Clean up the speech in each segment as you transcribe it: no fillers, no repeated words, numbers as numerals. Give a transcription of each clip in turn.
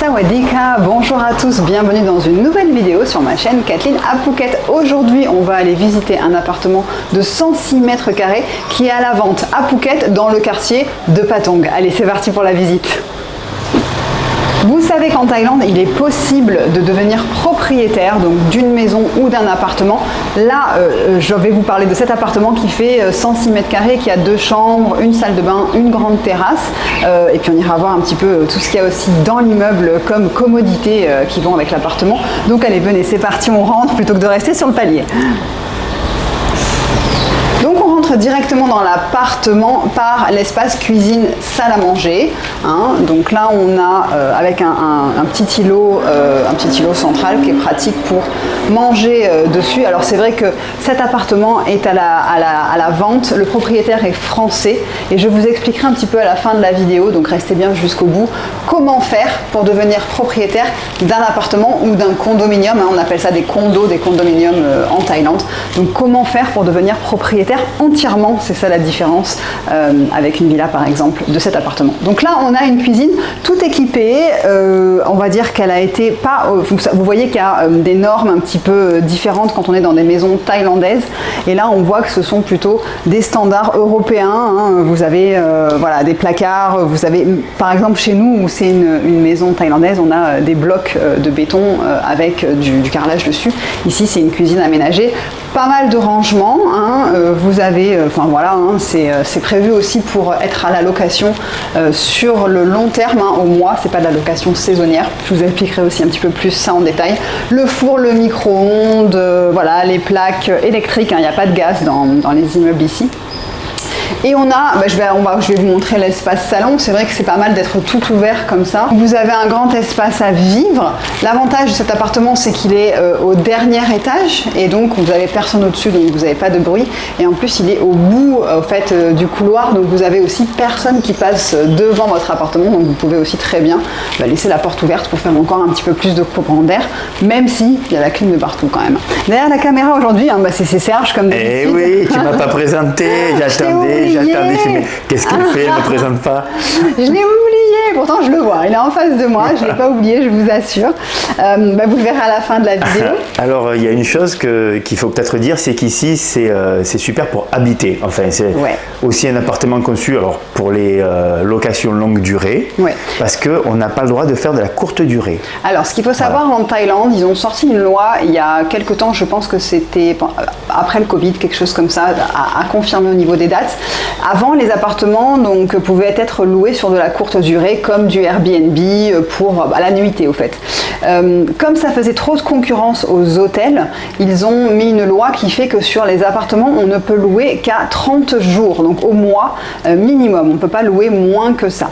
Sawadika, bonjour à tous, bienvenue dans une nouvelle vidéo sur ma chaîne Kathleen à Phuket. Aujourd'hui, on va aller visiter un appartement de 106 mètres carrés qui est à la vente à Phuket dans le quartier de Patong. Allez, c'est parti pour la visite. Vous savez qu'en Thaïlande, il est possible de devenir propriétaire d'une maison ou d'un appartement. Là, je vais vous parler de cet appartement qui fait 106 mètres carrés, qui a 2 chambres, une salle de bain, une grande terrasse. Et puis on ira voir un petit peu tout ce qu'il y a aussi dans l'immeuble comme commodité qui vont avec l'appartement. Donc allez, venez, c'est parti, on rentre plutôt que de rester sur le palier. Donc on rentre directement dans l'appartement par l'espace cuisine salle à manger. Donc là on a avec un petit îlot central qui est pratique pour manger dessus. Alors c'est vrai que cet appartement est à la vente, le propriétaire est français et je vous expliquerai un petit peu à la fin de la vidéo, donc restez bien jusqu'au bout, comment faire pour devenir propriétaire d'un appartement ou d'un condominium. On appelle ça des condos, des condominiums en Thaïlande. Donc comment faire pour devenir propriétaire entièrement, c'est ça la différence avec une villa par exemple de cet appartement. Donc là on a une cuisine tout équipée, on va dire qu'elle a été vous voyez qu'il y a des normes un petit peu différentes quand on est dans des maisons thaïlandaises et là on voit que ce sont plutôt des standards européens. Vous avez voilà, des placards, vous avez par exemple chez nous où c'est une maison thaïlandaise, on a des blocs de béton avec du carrelage dessus. Ici c'est une cuisine aménagée, pas mal de rangements, vous avez, enfin voilà, c'est prévu aussi pour être à la location sur le long terme, au mois, c'est pas de la location saisonnière. Je vous expliquerai aussi un petit peu plus ça en détail. Le four, le micro-ondes, voilà, les plaques électriques, il n'y a pas de gaz dans les immeubles ici. Et on a, je vais vous montrer l'espace salon. C'est vrai que c'est pas mal d'être tout ouvert comme ça. Vous avez un grand espace à vivre. L'avantage de cet appartement, c'est qu'il est au dernier étage et donc vous n'avez personne au-dessus, donc vous n'avez pas de bruit. Et en plus, il est au bout du couloir, donc vous avez aussi personne qui passe devant votre appartement. Donc vous pouvez aussi très bien laisser la porte ouverte pour faire encore un petit peu plus de courant d'air, même si il y a la clim de partout quand même. Derrière la caméra aujourd'hui, c'est Serge comme d'habitude. Eh oui, tu m'as pas présenté, j'attendais. Qu'est-ce qu'il fait? Il ne me présente pas. Je l'ai oublié, pourtant je le vois. Il est en face de moi, je ne l'ai pas oublié, je vous assure. Vous le verrez à la fin de la vidéo. Alors, il y a une chose qu'il faut peut-être dire, c'est qu'ici, c'est super pour habiter. Enfin, c'est aussi un appartement conçu pour les locations longue durée, parce qu'on n'a pas le droit de faire de la courte durée. Alors, ce qu'il faut savoir, en Thaïlande, ils ont sorti une loi il y a quelques temps, je pense que c'était après le Covid, quelque chose comme ça, à confirmer au niveau des dates. Avant, les appartements pouvaient être loués sur de la courte durée, comme du Airbnb pour la nuitée au fait. Comme ça faisait trop de concurrence aux hôtels, ils ont mis une loi qui fait que sur les appartements, on ne peut louer qu'à 30 jours, donc au mois minimum. On ne peut pas louer moins que ça.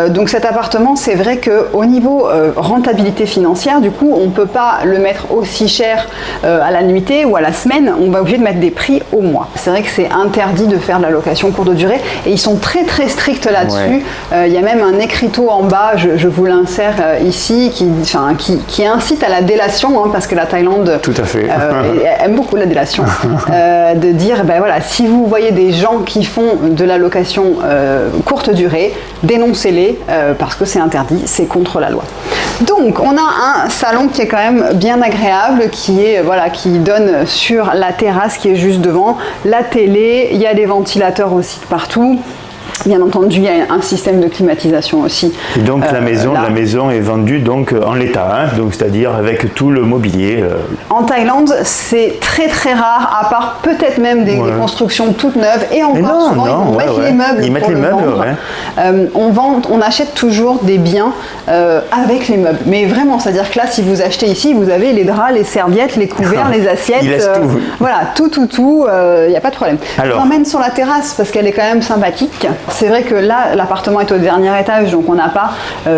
Donc cet appartement, c'est vrai qu'au niveau rentabilité financière, du coup, on ne peut pas le mettre aussi cher à la nuitée ou à la semaine. On va obligé de mettre des prix au mois. C'est vrai que c'est interdit de faire de la location courte durée et ils sont très très stricts là-dessus. Il y a même un écriteau en bas, je vous l'insère ici, qui incite à la délation, parce que la Thaïlande aime beaucoup la délation, de dire voilà, si vous voyez des gens qui font de la location courte durée, dénoncez-les parce que c'est interdit, c'est contre la loi. Donc on a un salon qui est quand même bien agréable, qui donne sur la terrasse qui est juste devant, la télé, il y a des ventilateurs aussi de partout. Bien entendu, il y a un système de climatisation aussi. Et donc la maison est vendue en l'état, donc c'est-à-dire avec tout le mobilier. En Thaïlande, c'est très très rare, à part peut-être même des constructions toutes neuves. Et encore souvent, ils mettent les meubles. Ils mettent les meubles. On achète toujours des biens avec les meubles. Mais vraiment, c'est-à-dire que là, si vous achetez ici, vous avez les draps, les serviettes, les couverts, les assiettes. Ils laissent tout. Voilà, tout. Il n'y a pas de problème. On emmène sur la terrasse parce qu'elle est quand même sympathique. C'est vrai que là, l'appartement est au dernier étage, donc on n'a pas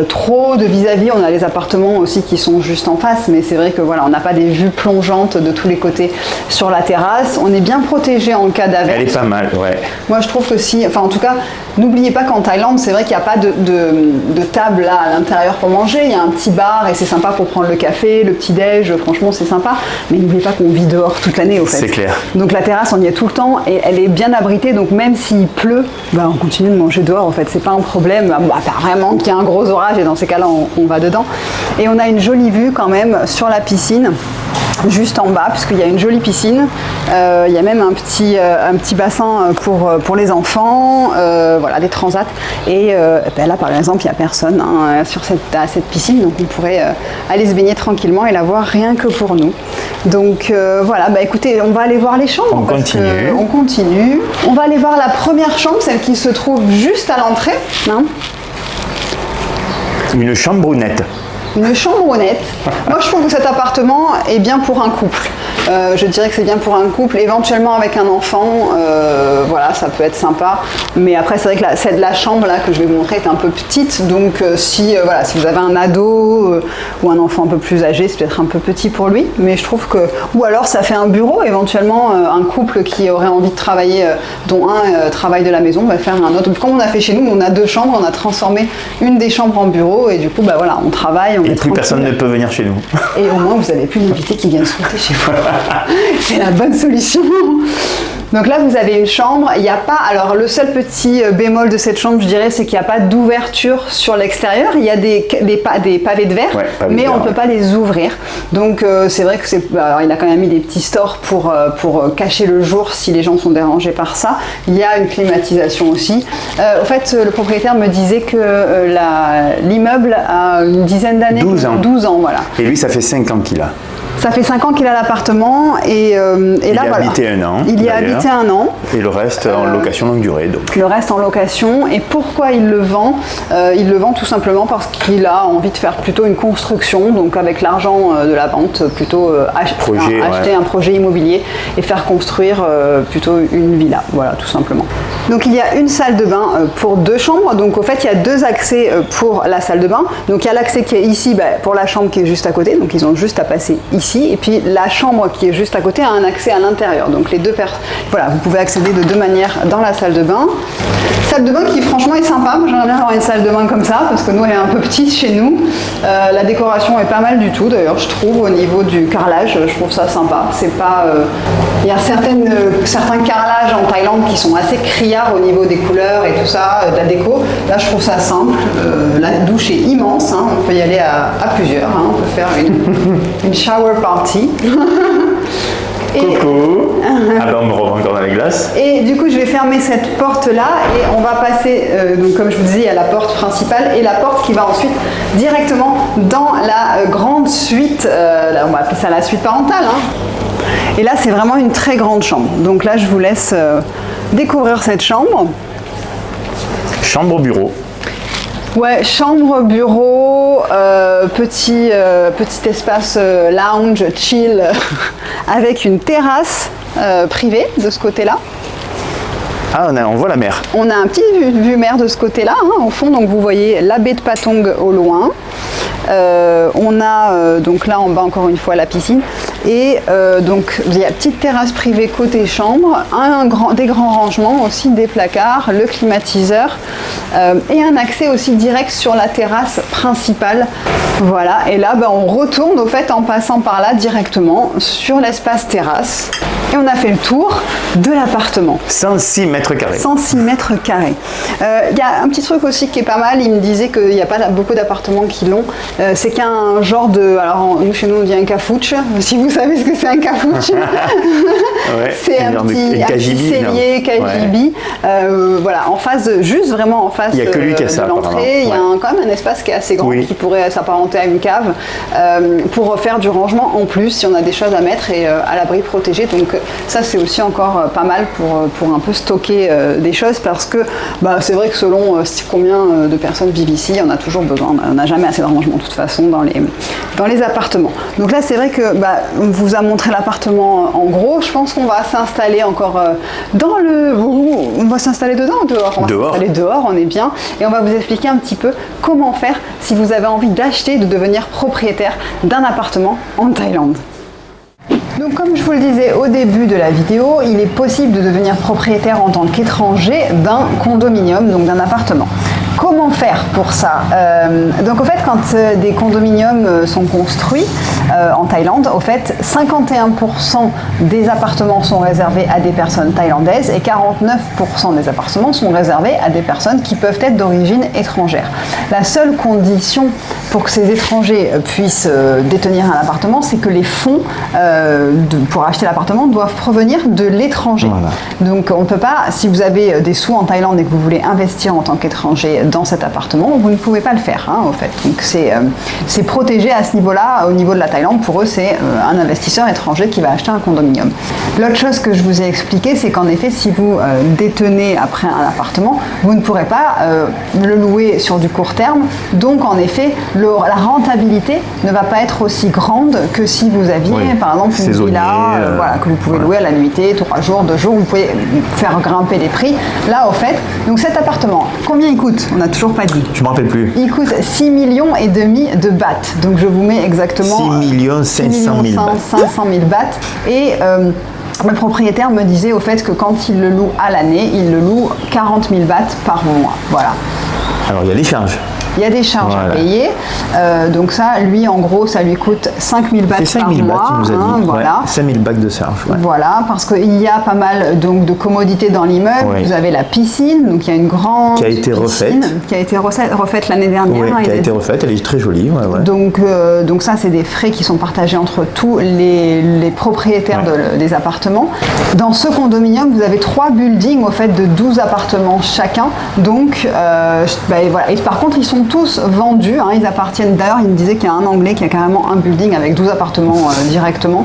trop de vis-à-vis. On a les appartements aussi qui sont juste en face, mais c'est vrai que voilà, on n'a pas des vues plongeantes de tous les côtés sur la terrasse. On est bien protégé en cas d'averse. Elle est pas mal, ouais. Moi, je trouve que si, en tout cas, n'oubliez pas qu'en Thaïlande, c'est vrai qu'il n'y a pas de table là à l'intérieur pour manger. Il y a un petit bar et c'est sympa pour prendre le café, le petit-déj. Franchement, c'est sympa. Mais n'oubliez pas qu'on vit dehors toute l'année, au fait. C'est clair. Donc la terrasse, on y est tout le temps et elle est bien abritée. Donc même s'il pleut, on continue continuer de manger dehors, en fait, c'est pas un problème, pas vraiment qu'il y a un gros orage, et dans ces cas-là, on va dedans. Et on a une jolie vue quand même sur la piscine, juste en bas, puisqu'il y a une jolie piscine. Il y a même un petit bassin pour les enfants, voilà, des transats. Et là, par exemple, il n'y a personne sur cette piscine, donc on pourrait aller se baigner tranquillement et la voir rien que pour nous. Donc voilà, écoutez, on va aller voir les chambres. On continue. On continue. On va aller voir la première chambre, celle qui se trouve juste à l'entrée. Une chambre-nette. Une chambre-nette. Moi, je trouve que cet appartement est bien pour un couple. Je dirais que c'est bien pour un couple, éventuellement avec un enfant, voilà, ça peut être sympa. Mais après, c'est vrai que la chambre là que je vais vous montrer est un peu petite, donc si vous avez un ado ou un enfant un peu plus âgé, c'est peut-être un peu petit pour lui. Mais je trouve que, ou alors ça fait un bureau, éventuellement un couple qui aurait envie de travailler, dont un travaille de la maison, va faire un autre. Comme on a fait chez nous, on a 2 chambres, on a transformé une des chambres en bureau et du coup, voilà, on travaille. Et plus personne ne peut venir chez nous. Et au moins, vous n'avez plus d'invités qui viennent souhaiter chez vous. C'est la bonne solution. Donc là, vous avez une chambre. Il n'y a pas. Alors, le seul petit bémol de cette chambre, je dirais, c'est qu'il n'y a pas d'ouverture sur l'extérieur. Il y a des pavés de verre, mais on ne peut pas les ouvrir. Donc, c'est vrai que alors, il a quand même mis des petits stores pour cacher le jour si les gens sont dérangés par ça. Il y a une climatisation aussi. En fait, le propriétaire me disait que l'immeuble a une dizaine d'années. 12 ans. 12 ans, voilà. Et lui, ça fait 5 ans qu'il a. Ça fait 5 ans qu'il a l'appartement et là, il y a habité 1 an. Il y a habité 1 an. Et le reste en location longue durée. Donc. Le reste en location. Et pourquoi il le vend? Il le vend tout simplement parce qu'il a envie de faire plutôt une construction, donc avec l'argent de la vente, plutôt acheter un projet immobilier et faire construire plutôt une villa. Voilà, tout simplement. Donc il y a une salle de bain pour 2 chambres. Donc au fait, il y a 2 accès pour la salle de bain. Donc il y a l'accès qui est ici pour la chambre qui est juste à côté. Donc ils ont juste à passer ici. Et puis la chambre qui est juste à côté a un accès à l'intérieur. Donc les deux voilà, vous pouvez accéder de 2 manières dans la salle de bain. Salle de bain qui franchement est sympa. Moi j'aimerais bien avoir une salle de bain comme ça parce que nous elle est un peu petite chez nous. La décoration est pas mal du tout d'ailleurs, je trouve, au niveau du carrelage. Je trouve ça sympa. C'est pas. Il y a certains carrelages en Thaïlande qui sont assez criards au niveau des couleurs et tout ça, de la déco. Là je trouve ça simple. La douche est immense. On peut y aller à plusieurs. On peut faire une shower party. Coucou. On me revoit encore dans les glaces. Et du coup, je vais fermer cette porte-là et on va passer, donc comme je vous disais, à la porte principale et la porte qui va ensuite directement dans la grande suite, on va appeler ça la suite parentale. Et là, c'est vraiment une très grande chambre. Donc là, je vous laisse découvrir cette chambre. Chambre bureau. Ouais, chambre, bureau, petit espace lounge, chill, avec une terrasse privée de ce côté-là. Ah, on voit la mer. On a un petit vue mer de ce côté-là, au fond, donc vous voyez la baie de Patong au loin. On a donc là en bas encore une fois la piscine et donc il y a petite terrasse privée côté chambre, des grands rangements aussi, des placards, le climatiseur et un accès aussi direct sur la terrasse principale. Voilà, et là on retourne au fait en passant par là directement sur l'espace terrasse et on a fait le tour de l'appartement. 106 mètres carrés. 106 mètres carrés. Il y a un petit truc aussi qui est pas mal, il me disait qu'il n'y a pas beaucoup d'appartements qui l'ont. C'est qu'un genre de, alors nous chez nous on dit un cafouche, si vous savez ce que c'est un cafouche. Ouais, c'est un petit cellier KGB, voilà, en face, juste vraiment en face de l'entrée, il y a quand même un espace qui est assez grand, qui pourrait s'apparenter à une cave, pour faire du rangement en plus si on a des choses à mettre et à l'abri protégé. Donc ça c'est aussi encore pas mal pour un peu stocker des choses parce que c'est vrai que selon combien de personnes vivent ici, on a toujours besoin, on n'a jamais assez de rangement de toute façon dans les appartements. Donc là c'est vrai que on vous a montré l'appartement en gros, je pense qu'on va s'installer encore on va s'installer dedans ou dehors? On va s'installer dehors, on est bien, et on va vous expliquer un petit peu comment faire si vous avez envie d'acheter, de devenir propriétaire d'un appartement en Thaïlande. Donc comme je vous le disais au début de la vidéo, il est possible de devenir propriétaire en tant qu'étranger d'un condominium, donc d'un appartement. comment faire pour ça? Donc, au fait, quand des condominiums sont construits en Thaïlande, au fait, 51% des appartements sont réservés à des personnes thaïlandaises et 49% des appartements sont réservés à des personnes qui peuvent être d'origine étrangère. La seule condition pour que ces étrangers puissent détenir un appartement, c'est que les fonds pour acheter l'appartement doivent provenir de l'étranger. Voilà. Donc on ne peut pas, si vous avez des sous en Thaïlande et que vous voulez investir en tant qu'étranger dans cet appartement, vous ne pouvez pas le faire, au fait. Donc c'est protégé à ce niveau-là, au niveau de la Thaïlande. Pour eux, c'est un investisseur étranger qui va acheter un condominium. L'autre chose que je vous ai expliqué, c'est qu'en effet, si vous détenez après un appartement, vous ne pourrez pas le louer sur du court terme. Donc en effet, la rentabilité ne va pas être aussi grande que si vous aviez par exemple une villa que vous pouvez louer à la nuitée, 3 jours, 2 jours, vous pouvez faire grimper les prix. Là, au fait, donc cet appartement, combien il coûte? On n'a toujours pas dit. Je ne me rappelle plus. Il coûte 6,5 millions de bahts. Donc je vous mets exactement 6 500 000 bahts. Et le propriétaire me disait au fait que quand il le loue à l'année, il le loue 40 000 bahts par mois. Voilà. Alors il y a les charges. Il y a des charges à payer. Donc ça, lui, en gros, ça lui coûte 5 000 bahts par mois. 5 000 bahts, il nous a dit. Voilà. 5 000 bahts de charges. Voilà, parce qu'il y a pas mal donc, de commodités dans l'immeuble. Vous avez la piscine, donc il y a une grande qui a été piscine qui a été refaite l'année dernière. Oui, qui a été refaite, elle est très jolie. Donc ça, c'est des frais qui sont partagés entre tous les propriétaires des appartements. Dans ce condominium, vous avez 3 buildings au fait de 12 appartements chacun. Donc, voilà. Et par contre, ils sont tous vendus, ils appartiennent, d'ailleurs il me disait qu'il y a un Anglais qui a carrément un building avec 12 appartements directement,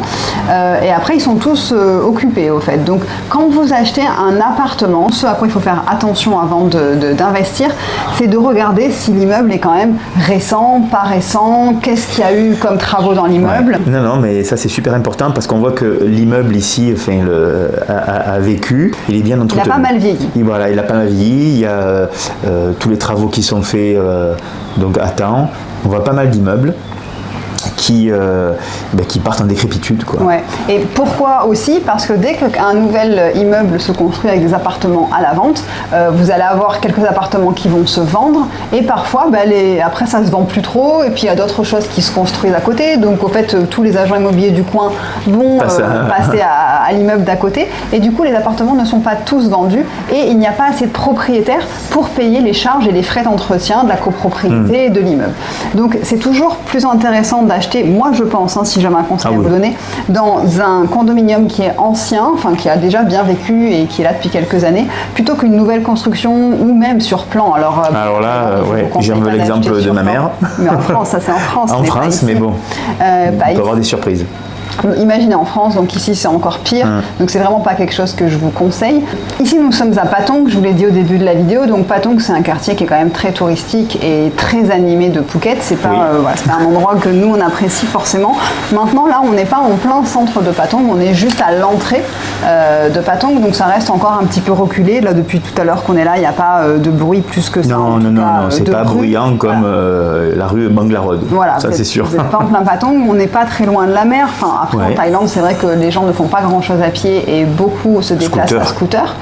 et après ils sont tous occupés au fait. Donc quand vous achetez un appartement, ce à quoi il faut faire attention avant d'investir, c'est de regarder si l'immeuble est quand même récent, pas récent, qu'est-ce qu'il y a eu comme travaux dans l'immeuble. Non, mais ça c'est super important parce qu'on voit que l'immeuble ici a vécu, il est bien entretenu. Il a pas mal vieilli. Voilà, il a pas mal vieilli, il y a tous les travaux qui sont faits donc à temps. On voit pas mal d'immeubles qui partent en décrépitude. Ouais. Et pourquoi aussi? Parce que dès qu'un nouvel immeuble se construit avec des appartements à la vente, vous allez avoir quelques appartements qui vont se vendre et parfois après ça se vend plus trop et puis il y a d'autres choses qui se construisent à côté. Donc au fait tous les agents immobiliers du coin vont passer à l'immeuble d'à côté et du coup les appartements ne sont pas tous vendus et il n'y a pas assez de propriétaires pour payer les charges et les frais d'entretien de la copropriété de l'immeuble. Donc c'est toujours plus intéressant d'acheter, moi je pense, si j'avais un conseil à vous donner, dans un condominium qui est ancien, qui a déjà bien vécu et qui est là depuis quelques années, plutôt qu'une nouvelle construction ou même sur plan. Alors là, j'aime l'exemple de ma mère. Mais en France, ça c'est en France. En France, mais bon, on peut avoir des surprises. Imaginez en France, donc ici c'est encore pire, donc c'est vraiment pas quelque chose que je vous conseille. Ici nous sommes à Patong, je vous l'ai dit au début de la vidéo, donc Patong c'est un quartier qui est quand même très touristique et très animé de Phuket, c'est pas, c'est pas un endroit que nous on apprécie forcément. Maintenant là on n'est pas en plein centre de Patong, on est juste à l'entrée de Patong, donc ça reste encore un petit peu reculé, là depuis tout à l'heure qu'on est là, il n'y a pas de bruit plus que ça. Non, c'est pas bruyant comme la rue Bangla Road, voilà, ça c'est sûr. Vous n'êtes pas en plein Patong, on n'est pas très loin de la mer, après en Thaïlande c'est vrai que les gens ne font pas grand chose à pied et beaucoup se déplacent à scooter.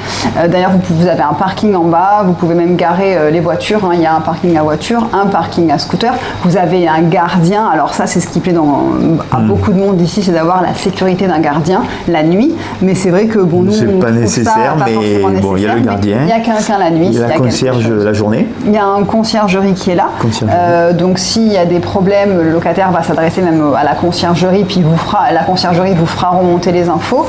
D'ailleurs vous avez un parking en bas, vous pouvez même garer les voitures, il y a un parking à voiture, un parking à scooter, vous avez un gardien, alors ça c'est ce qui plaît à beaucoup de monde ici, c'est d'avoir la sécurité d'un gardien la nuit, mais c'est vrai que nous c'est pas nécessaire, mais bon il y a le gardien, il y a quelqu'un la nuit, il y a la concierge la journée, il y a un conciergerie qui est là, donc s'il y a des problèmes, le locataire va s'adresser même à la conciergerie, puis la conciergerie vous fera remonter les infos.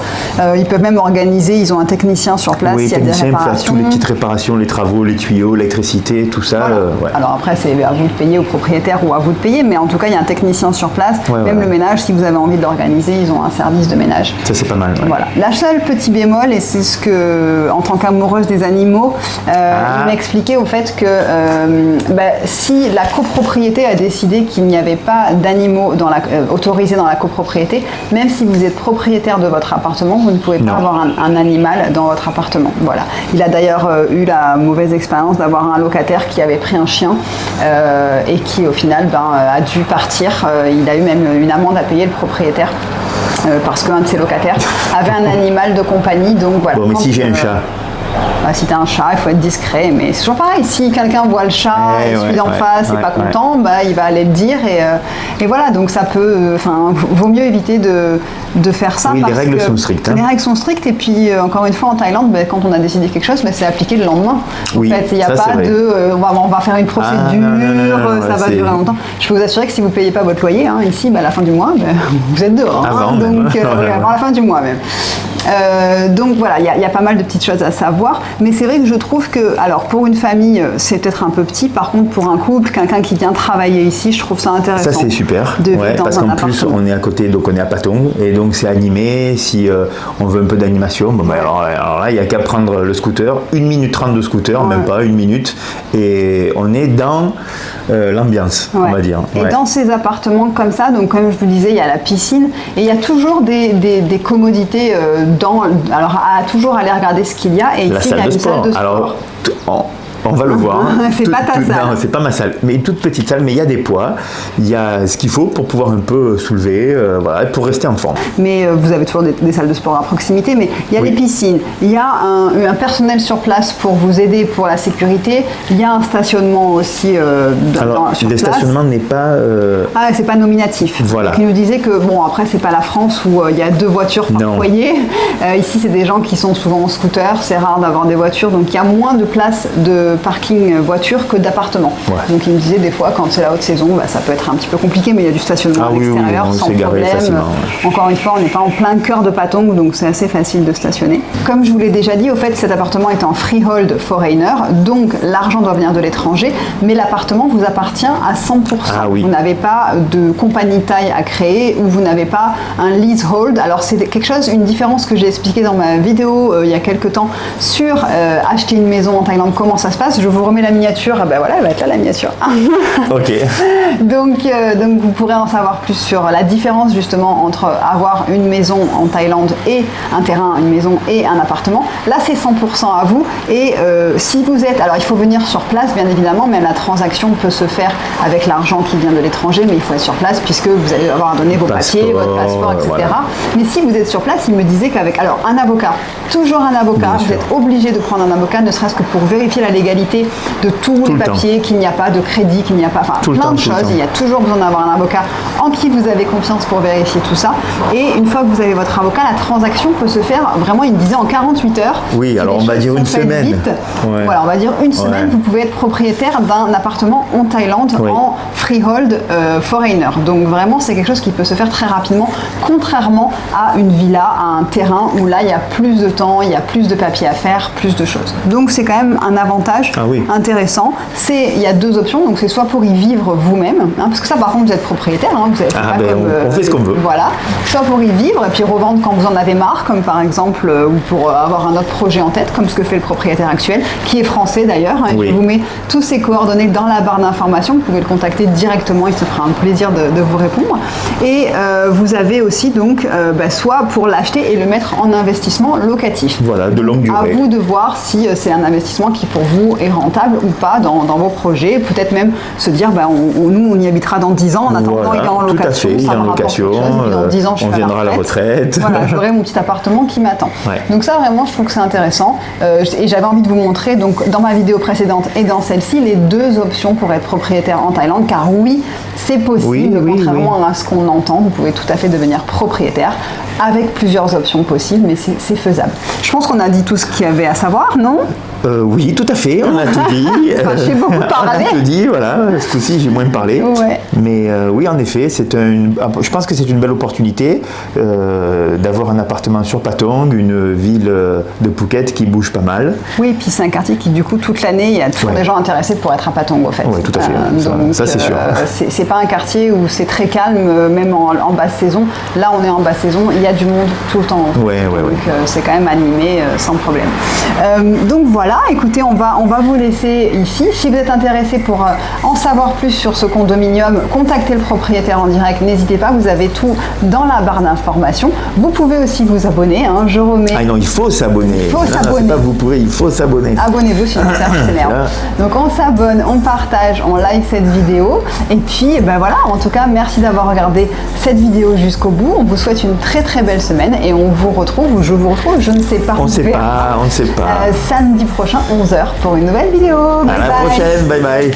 Ils peuvent même organiser, ils ont un technicien sur place, s'il y a des réparations. Tous les petites réparations, les travaux, les tuyaux, l'électricité, tout ça. Voilà. Alors après, c'est à vous de payer, au propriétaire ou à vous de payer, mais en tout cas, il y a un technicien sur place. Même le ménage, si vous avez envie de l'organiser, ils ont un service de ménage. Ça, c'est pas mal. Voilà. La seule petit bémol, et c'est ce que, en tant qu'amoureuse des animaux, il m'expliquait au fait que si la copropriété a décidé qu'il n'y avait pas d'animaux autorisés dans la copropriété, même si vous êtes propriétaire de votre appartement, vous ne pouvez pas avoir un animal dans votre appartement. Voilà. Il a d'ailleurs eu la mauvaise expérience d'avoir un locataire qui avait pris un chien et qui au final a dû partir. Il a eu même une amende à payer, le propriétaire, parce qu'un de ses locataires avait un animal de compagnie. Donc voilà. Bon, mais si j'ai un chat. si tu as un chat, il faut être discret, mais c'est toujours pareil, si quelqu'un voit le chat et celui d'en face n'est pas content, il va aller le dire et voilà, donc ça peut, vaut mieux éviter de faire ça. Oui, les règles sont strictes. Les règles sont strictes et puis encore une fois en Thaïlande, quand on a décidé quelque chose, c'est appliqué le lendemain. Oui, en fait, il n'y a pas de on va faire une procédure, ça va durer longtemps. Je peux vous assurer que si vous ne payez pas votre loyer, ici, à la fin du mois, vous êtes dehors. Avant la fin du mois même. Donc voilà, il y a pas mal de petites choses à savoir, mais c'est vrai que je trouve que, alors pour une famille, c'est peut-être un peu petit, par contre pour un couple, quelqu'un qui vient travailler ici, je trouve ça intéressant. Ça c'est super, parce qu'en plus on est à côté, donc on est à Patong, et donc c'est animé, si on veut un peu d'animation, alors là il n'y a qu'à prendre le scooter, 1 minute 30 de scooter, même pas 1 minute, et on est dans l'ambiance, on va dire. Et dans ces appartements comme ça, donc comme je vous disais, il y a la piscine, et il y a toujours des commodités alors toujours aller regarder ce qu'il y a, et ici il y a une salle de sport. Alors, on va le voir. C'est pas ta salle. Non, c'est pas ma salle, mais une toute petite salle, mais il y a des poids, il y a ce qu'il faut pour pouvoir un peu soulever, pour rester en forme. Mais vous avez toujours des salles de sport à proximité, mais il y a les piscines, il y a un personnel sur place pour vous aider pour la sécurité, il y a un stationnement aussi sur place. Le stationnement n'est pas... c'est pas nominatif. Voilà. Donc, il nous disait que, après c'est pas la France où il y a 2 voitures par foyer, ici c'est des gens qui sont souvent en scooter, c'est rare d'avoir des voitures, donc il y a moins de place de parking voiture que d'appartement. Donc il me disait des fois quand c'est la haute saison, ça peut être un petit peu compliqué, mais il y a du stationnement à l'extérieur sans problème. Encore une fois, on n'est pas en plein cœur de Patong, donc c'est assez facile de stationner. Comme je vous l'ai déjà dit, au fait cet appartement est en freehold foreigner, donc l'argent doit venir de l'étranger, mais l'appartement vous appartient à 100%. Vous n'avez pas de compagnie taille à créer ou vous n'avez pas un leasehold. Alors c'est quelque chose, une différence que j'ai expliqué dans ma vidéo il y a quelques temps sur acheter une maison en Thaïlande, comment ça se passe. Je vous remets la miniature, elle va être là la miniature. Ok. Donc vous pourrez en savoir plus sur la différence justement entre avoir une maison en Thaïlande et un terrain, une maison et un appartement. Là c'est 100% à vous et si vous êtes, alors il faut venir sur place bien évidemment, même la transaction peut se faire avec l'argent qui vient de l'étranger, mais il faut être sur place puisque vous allez avoir à donner vos papiers, votre passeport, etc. Voilà. Mais si vous êtes sur place, il me disait qu'avec un avocat, toujours un avocat, vous êtes obligé de prendre un avocat, ne serait-ce que pour vérifier la légalité de tous les papiers, qu'il n'y a pas de crédit, qu'il n'y a pas, plein de choses. Il y a toujours besoin d'avoir un avocat en qui vous avez confiance pour vérifier tout ça. Et une fois que vous avez votre avocat, la transaction peut se faire vraiment, il me disait, en 48 heures. Oui, alors on va dire une semaine. Voilà, on va dire une semaine, vous pouvez être propriétaire d'un appartement en Thaïlande en freehold foreigner. Donc vraiment, c'est quelque chose qui peut se faire très rapidement, contrairement à une villa, à un terrain où là, il y a plus de temps, il y a plus de papiers à faire, plus de choses. Donc c'est quand même un avantage intéressant. Il y a 2 options, donc c'est soit pour y vivre vous-même, parce que ça par contre vous êtes propriétaire, vous avez on fait ce qu'on veut. Voilà, soit pour y vivre et puis revendre quand vous en avez marre, comme par exemple, ou pour avoir un autre projet en tête, comme ce que fait le propriétaire actuel, qui est français d'ailleurs. Je vous mets tous ses coordonnées dans la barre d'information, vous pouvez le contacter directement, il se fera un plaisir de vous répondre. Et vous avez aussi donc soit pour l'acheter et le mettre en investissement locatif. Voilà, de longue durée. À vous de voir si c'est un investissement qui pour vous est rentable ou pas dans vos projets. Peut-être même se dire, nous on y habitera dans 10 ans, en attendant il est en location. Tout à fait, il est en location, dans 10 ans, on viendra à la retraite. Voilà, j'aurai mon petit appartement qui m'attend. Donc ça vraiment je trouve que c'est intéressant et j'avais envie de vous montrer donc dans ma vidéo précédente et dans celle-ci les 2 options pour être propriétaire en Thaïlande, car oui c'est possible, contrairement à ce qu'on entend, vous pouvez tout à fait devenir propriétaire avec plusieurs options possibles, mais c'est faisable. Je pense qu'on a dit tout ce qu'il y avait à savoir, non ? Oui, tout à fait, on a tout dit. J'ai beaucoup parlé. On a tout dit, voilà. Ce coup-ci, j'ai moins parlé. Mais oui, en effet, je pense que c'est une belle opportunité d'avoir un appartement sur Patong, une ville de Phuket qui bouge pas mal. Oui, et puis c'est un quartier qui, du coup, toute l'année, il y a toujours des gens intéressés pour être à Patong, au fait. Oui, tout à fait. Ça c'est sûr. C'est pas un quartier où c'est très calme, même en basse saison. Là, on est en basse saison, il y a du monde tout le temps. Donc c'est quand même animé sans problème. Donc voilà. voilà, écoutez, on va vous laisser ici. Si vous êtes intéressé pour en savoir plus sur ce condominium, contactez le propriétaire en direct. N'hésitez pas, vous avez tout dans la barre d'informations. Vous pouvez aussi vous abonner. Je remets. Ah non, il faut s'abonner. Il faut s'abonner. Vous pouvez, il faut s'abonner. Abonnez-vous sur notre partenaire. Donc on s'abonne, on partage, on like cette vidéo. Et puis voilà, en tout cas, merci d'avoir regardé cette vidéo jusqu'au bout. On vous souhaite une très très belle semaine et on vous retrouve, ou je vous retrouve, je ne sais pas. On ne sait pas. Samedi prochain, 11h pour une nouvelle vidéo. À la prochaine, bye bye.